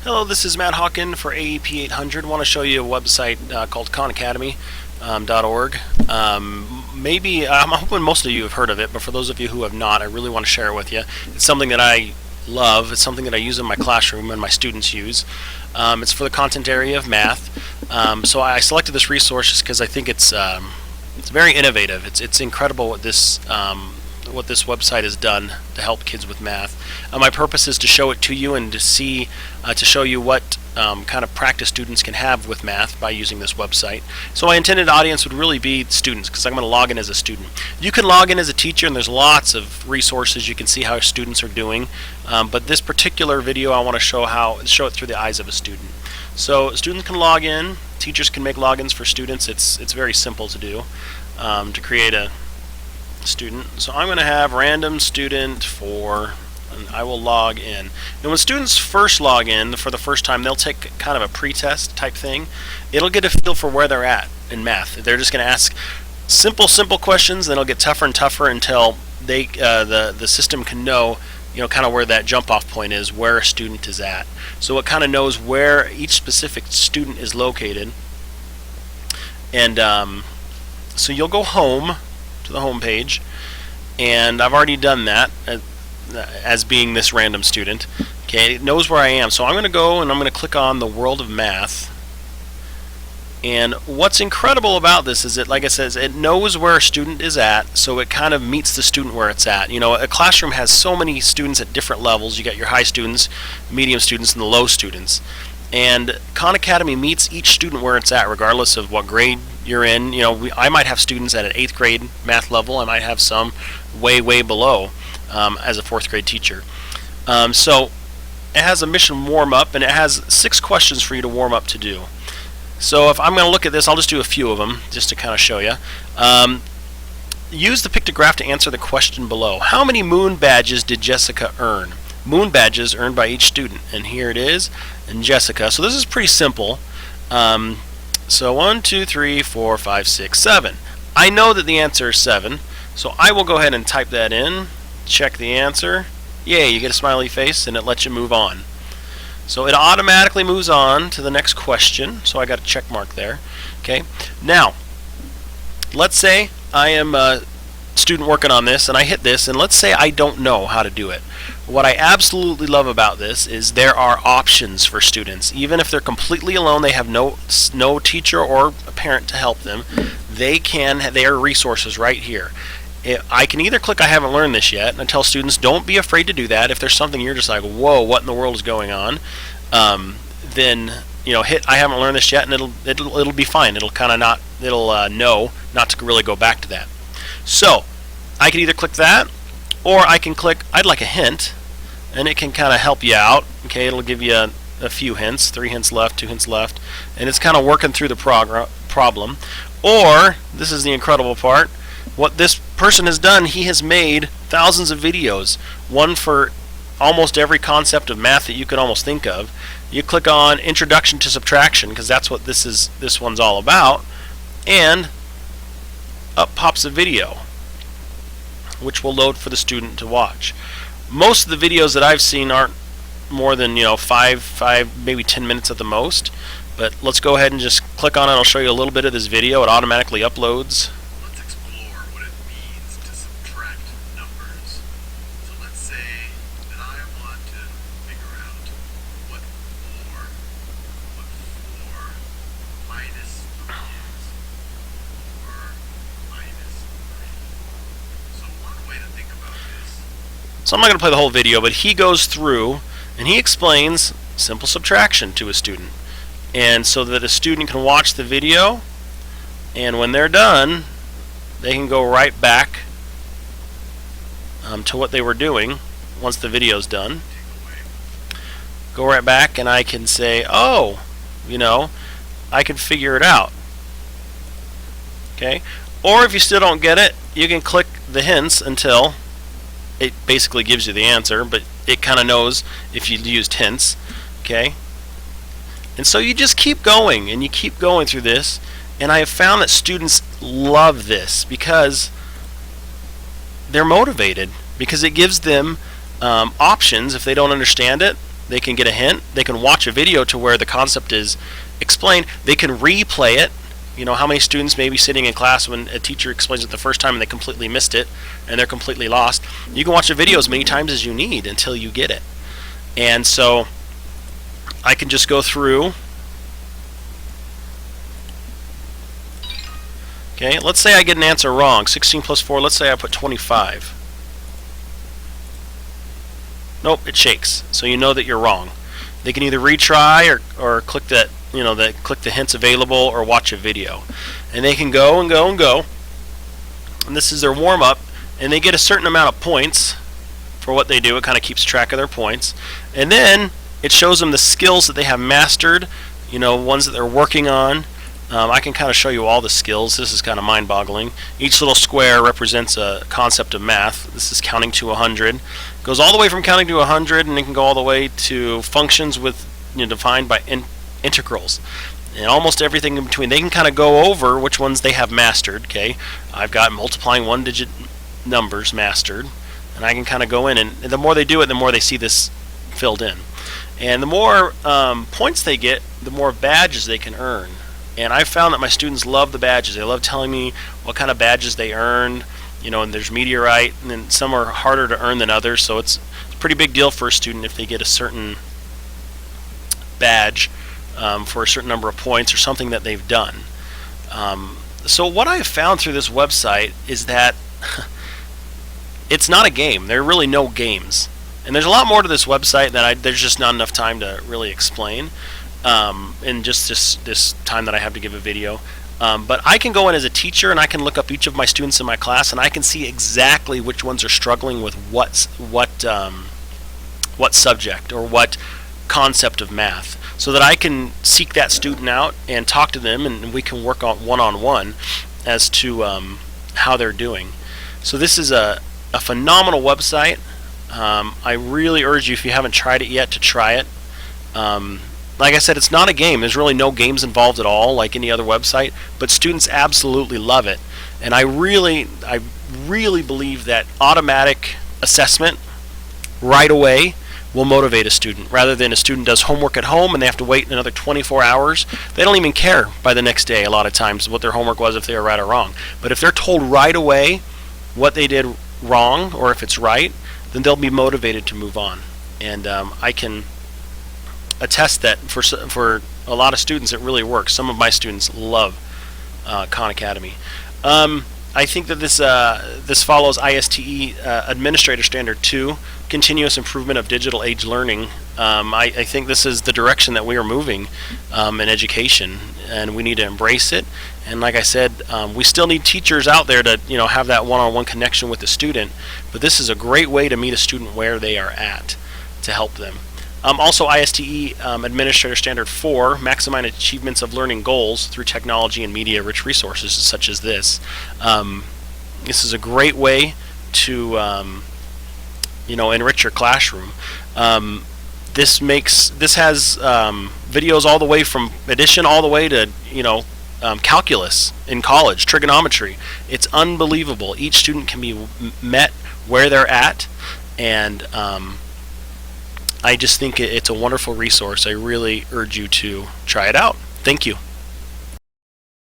Hello, this is Matt Hawken for AEP 800. I want to show you a website called khanacademy.org. Maybe, I'm hoping most of you have heard of it, but for those of you who have not, I really want to share it with you. It's something that I love. It's something that I use in my classroom and my students use. It's for the content area of math. So I selected this resource just because I think it's very innovative. It's incredible what this website has done to help kids with math. My purpose is to show it to you and to show you what kind of practice students can have with math by using this website. So my intended audience would really be students, because I'm going to log in as a student. You can log in as a teacher, and there's lots of resources. You can see how students are doing. But this particular video, I want to show it through the eyes of a student. So students can log in. Teachers can make logins for students. It's very simple to do, to create a student. So I'm going to have random student for, and I will log in. And when students first log in for the first time, they'll take kind of a pre-test type thing. It'll get a feel for where they're at in math. They're just going to ask simple questions, then it'll get tougher and tougher until they the system can know, kind of where that jump off point is, where a student is at. So it kind of knows where each specific student is located. And so you'll go home to the home page, and I've already done that as being this random student. Okay, it knows where I am, so I'm going to go and I'm going to click on the World of Math. And what's incredible about this is that, like I said, it knows where a student is at, so it kind of meets the student where it's at. A classroom has so many students at different levels. You got your high students, medium students, and the low students. And Khan Academy meets each student where it's at, regardless of what grade you're in. I might have students at an 8th grade math level. I might have some way below as a 4th grade teacher. So it has a mission warm up, and it has 6 questions for you to warm up to do. So if I'm going to look at this, I'll just do a few of them just to kind of show you. Use the pictograph to answer the question below. How many moon badges did Jessica earn? Moon badges earned by each student, and here it is, and Jessica. So this is pretty simple. So 1, 2, 3, 4, 5, 6, 7. I know that the answer is 7, so I will go ahead and type that in, check the answer. Yay, you get a smiley face, and it lets you move on. So it automatically moves on to the next question, so I got a check mark there. Okay. Now, let's say I am a student working on this, and I hit this, and let's say I don't know how to do it. What I absolutely love about this is there are options for students. Even if they're completely alone, they have no teacher or a parent to help them, there are resources right here. I can either click I haven't learned this yet, and I tell students don't be afraid to do that. If there's something you're just like, whoa, what in the world is going on, then hit I haven't learned this yet, and it'll be fine. It'll kind of know not to really go back to that. So I can either click that, or I can click I'd like a hint, and it can kind of help you out. Okay, it'll give you a few hints, 3 hints left, 2 hints left, and it's kind of working through the problem. Or, this is the incredible part, what this person has done, he has made thousands of videos, one for almost every concept of math that you could almost think of. You click on Introduction to Subtraction, because that's what this one's all about, and up pops a video, which will load for the student to watch. Most of the videos that I've seen aren't more than 5 maybe 10 minutes at the most, but let's go ahead and just click on it. I'll show you a little bit of this video. It automatically uploads. Let's explore what it means to subtract numbers. So let's say that I want to figure out what 4 minus 3 is. 4 minus 3. So one way to think about this. So I'm not going to play the whole video, but he goes through and he explains simple subtraction to a student. And so that a student can watch the video, and when they're done, they can go right back to what they were doing once the video's done. Go right back, and I can say, oh, I can figure it out. Okay? Or if you still don't get it, you can click the hints until it basically gives you the answer, but it kind of knows if you used hints. Okay? And so you just keep going, and you keep going through this, and I have found that students love this because they're motivated, because it gives them options if they don't understand it. they can get a hint, they can watch a video to where the concept is explained, they can replay it. You know, how many students may be sitting in class when a teacher explains it the first time and they completely missed it and they're completely lost. You can watch the video as many times as you need until you get it. And so I can just go through. Okay, let's say I get an answer wrong. 16 plus 4, let's say I put 25. Nope, it shakes. So you know that you're wrong. They can either retry or click that, you know, click the hints available or watch a video. And they can go and go and go. And this is their warm-up, and they get a certain amount of points for what they do. It kind of keeps track of their points. And then it shows them the skills that they have mastered, you know, ones that they're working on. I can kind of show you all the skills. This is kind of mind-boggling. Each little square represents a concept of math. This is counting to 100. Goes all the way from counting to 100, and it can go all the way to functions with, you know, defined by integrals, and almost everything in between. They can kind of go over which ones they have mastered. Okay, I've got multiplying one-digit numbers mastered, and I can kind of go in, and the more they do it, the more they see this filled in, and the more points they get, the more badges they can earn. And I've found that my students love the badges. They love telling me what kind of badges they earned. You know, and there's Meteorite, and then some are harder to earn than others. So it's a pretty big deal for a student if they get a certain badge for a certain number of points or something that they've done. So what I have found through this website is that it's not a game. There are really no games. And there's a lot more to this website that there's just not enough time to really explain. In just this time that I have to give a video. But I can go in as a teacher and I can look up each of my students in my class and I can see exactly which ones are struggling with what subject or what concept of math, so that I can seek that student out and talk to them, and we can work on one-on-one as to how they're doing. So this is a phenomenal website. I really urge you, if you haven't tried it yet, to try it. Like I said, it's not a game. There's really no games involved at all, like any other website, but students absolutely love it. And I really believe that automatic assessment right away will motivate a student, rather than a student does homework at home and they have to wait another 24 hours. They don't even care by the next day a lot of times what their homework was, if they were right or wrong. But if they're told right away what they did wrong, or if it's right, then they'll be motivated to move on. And I can attest that for a lot of students it really works. Some of my students love Khan Academy. I think that this follows ISTE Administrator Standard 2, Continuous Improvement of Digital Age Learning. I think this is the direction that we are moving in education, and we need to embrace it. And like I said, we still need teachers out there to, you know, have that one-on-one connection with the student, but this is a great way to meet a student where they are at to help them. Also, ISTE Administrator Standard 4, Maximize Achievements of Learning Goals through Technology and Media-Rich Resources such as this. This is a great way to you know, enrich your classroom. This has videos all the way from addition all the way to, you know, calculus in college, trigonometry. It's unbelievable. Each student can be met where they're at, and I just think it's a wonderful resource. I really urge you to try it out. Thank you.